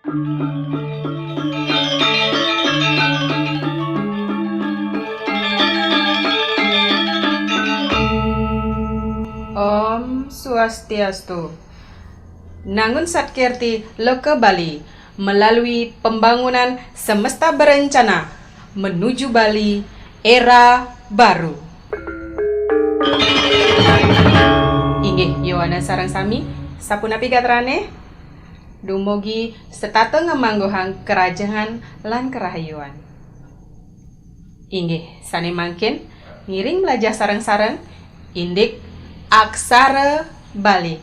Om Swastiastu. Nangun Satkirti Loka Bali melalui pembangunan semesta berencana menuju Bali era baru. Inggih Yowana sareng sami sapunapi gatrane dumugi setata ngemanggohang kerajaan lan kerahayuan. Inggih sane mangkin ngiring belajar sareng-sareng indik aksara Bali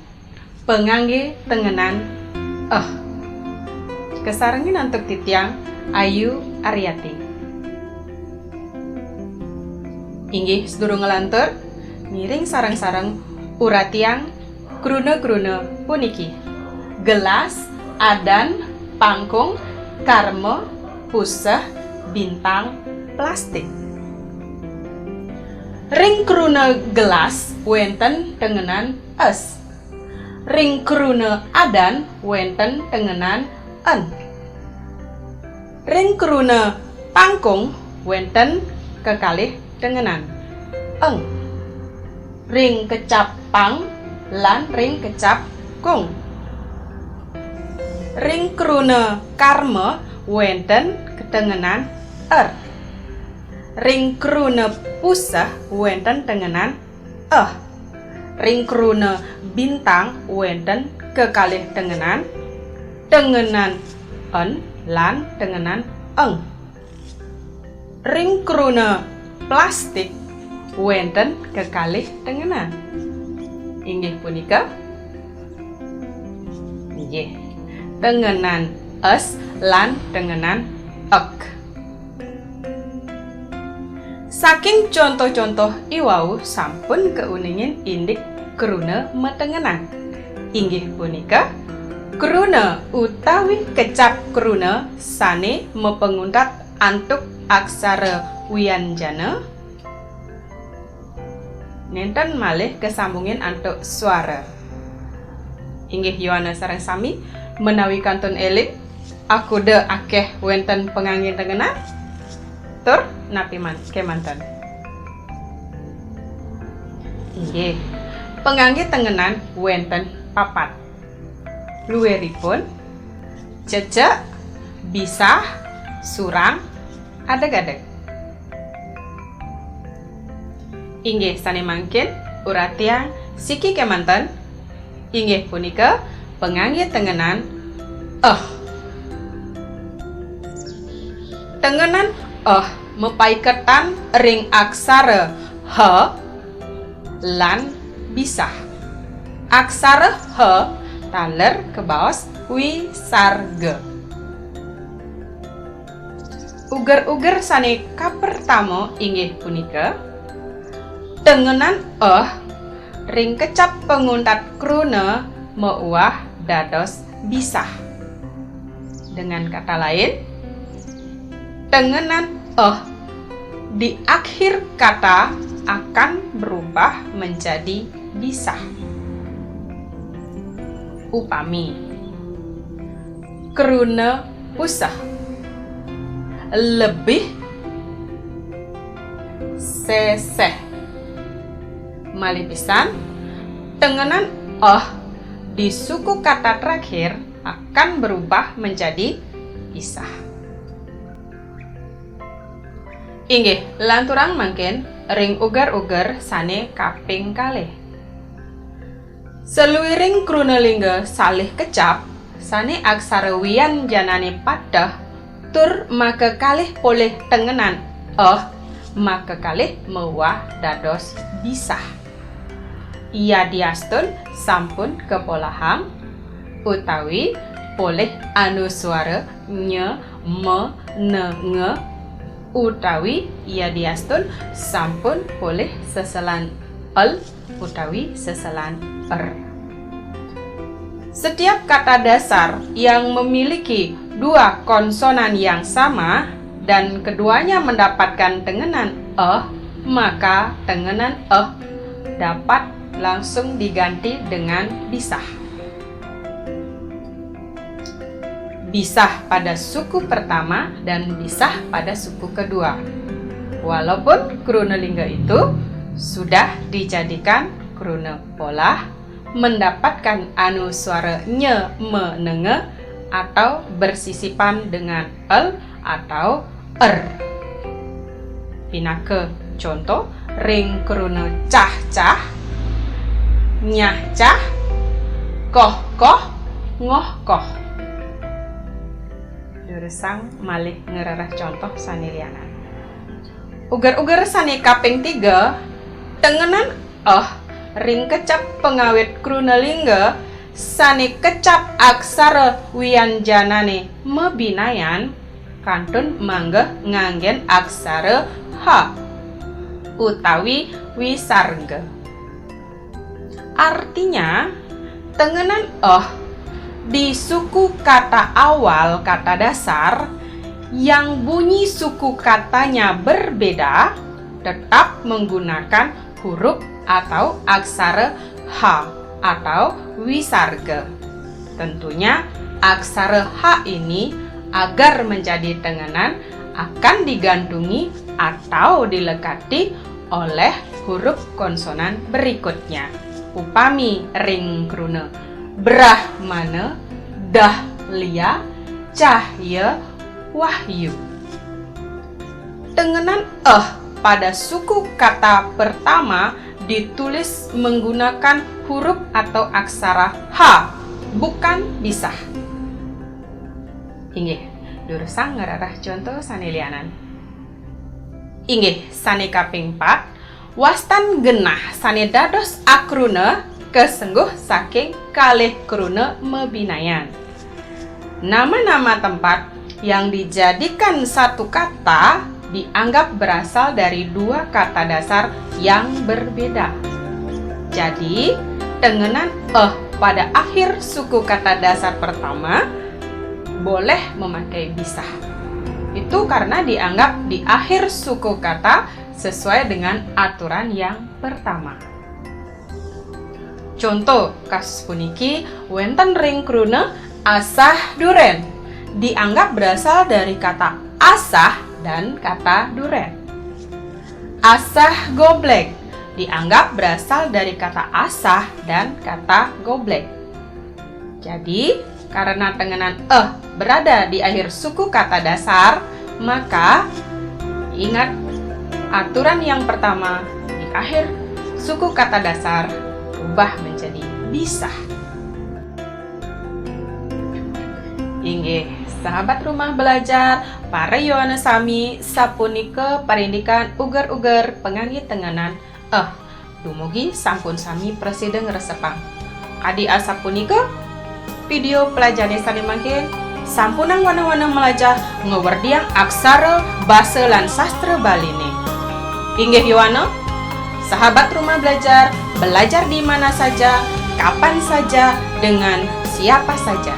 pengangge tengenan kesarengin untuk titiang Ayu Aryati. Inggih sedurung ngelantur ngiring sareng-sareng uratiang krune-krune puniki gelas, adan, pangkung, karma, pusah, bintang, plastik. Ring krune gelas wenten tengenan es. Ring krune adan wenten tengenan en. Ring krune pangkung wenten kekalih tengenan eng. Ring kecap pang lan ring kecap kung. Ring krune karma wenten ketengenan Ring krune pusah wenten tengenan Ring krune bintang wenten kekalih tengenan en lan tengenan eng. Ring krune plastik wenten kekalih tengenan. Inggih punika inggih tengenan es lan tengenan ek. Saking contoh-contoh iwau sampun keuningin indik krune metengenan. Inggih punika krune utawi kecap krune sane mepenguntat antuk aksara wianjana nenten malih kesambungin antuk suara. Inggih Yowana sareng sami menawi kantun elit aku de akeh wenten pengangge tengenan tur napi kemanten. Inggih pengangge tengenan wenten papat. Luweripun cecek, bisah, surang, adeg-adeg. Inggih sane mangkin uratiang siki kemanten. Inggih punika pengangge tengenan tengenan mepaiketan ring aksara h lan bisah. Aksara h taler kebaos wisarga. Uger-uger sane kapertamo inggih punika tengenan ring kecap penguntat krune meuwah dados bisah. Dengan kata lain tengenan di akhir kata akan berubah menjadi bisah. Upami krune pusah lebih seseh malih pisan tengenan di suku kata terakhir akan berubah menjadi bisah. Inggih lanturang mangken ring uger-uger sane kaping kalih. Seluwiring krunelingga salih kecap sane aksara wianjanane padhah tur maka kalih polih tengenan maka kalih mewah dados bisah. Ia diastun sampun kepolahang utawi polih anuswara nye me ne nge utawi ia diastun sampun polih seselan el utawi seselan Setiap kata dasar yang memiliki dua konsonan yang sama dan keduanya mendapatkan tengenan maka tengenan dapat langsung diganti dengan bisah. bisah pada suku pertama dan bisah pada suku kedua. Walaupun krunelingga itu sudah dijadikan krune polah, mendapatkan anu suara nye, me, nenge, atau bersisipan dengan el atau Pinake contoh ring krune cah-cah, nyah-cah, koh-koh, ngoh-koh. Durusang malih ngerarah contoh sanilianan. Uger-uger sani kaping 3 tengenan ring kecap pengawit krunelingga sani kecap aksara wianjanane mebinayan kantun mangga nganggen aksara ha utawi wisarga. Artinya tengenan di suku kata awal kata dasar yang bunyi suku katanya berbeda tetap menggunakan huruf atau aksara H atau wisarga. Tentunya aksara H ini agar menjadi tengenan akan digantungi atau dilekati oleh huruf konsonan berikutnya. Upami ring krune Brahmana, Dahlia, Cahya, Wahyu. Tengenan pada suku kata pertama ditulis menggunakan huruf atau aksara H, bukan bisah. Inggih, durusang ngerarah contoh sanilianan. Inggih, sane kaping 4, wastan genah sane dados akrune kesengguh saking kalih krune mebinayan. Nama-nama tempat yang dijadikan satu kata dianggap berasal dari dua kata dasar yang berbeda. Jadi, tengenan pada akhir suku kata dasar pertama boleh memakai bisah. Itu karena dianggap di akhir suku kata sesuai dengan aturan yang pertama. Contoh kasus puniki wenten ring krune asah duren dianggap berasal dari kata asah dan kata duren. Asah goblek dianggap berasal dari kata asah dan kata goblek. Jadi, karena tengenan berada di akhir suku kata dasar, maka ingat aturan yang pertama di akhir suku kata dasar berubah menjadi bisah. Inggih, sahabat rumah belajar, para yohana sami sapunike parindikan uger-uger pengangge tenganan dumugi sampun sami presiden ngresepang. Adi asapunike video pelajaran sani mangkin sampunang wana-wana melajah ngewerdiang aksara basa lan sastra Baline. Inggih yohana, sahabat rumah belajar di mana saja, kapan saja, dengan siapa saja.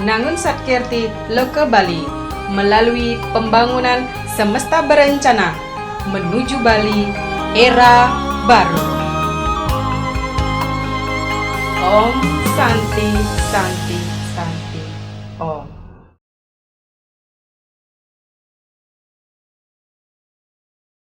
Nangun Satkirti Loka Bali melalui pembangunan semesta berencana menuju Bali era baru. Om Santi Santi.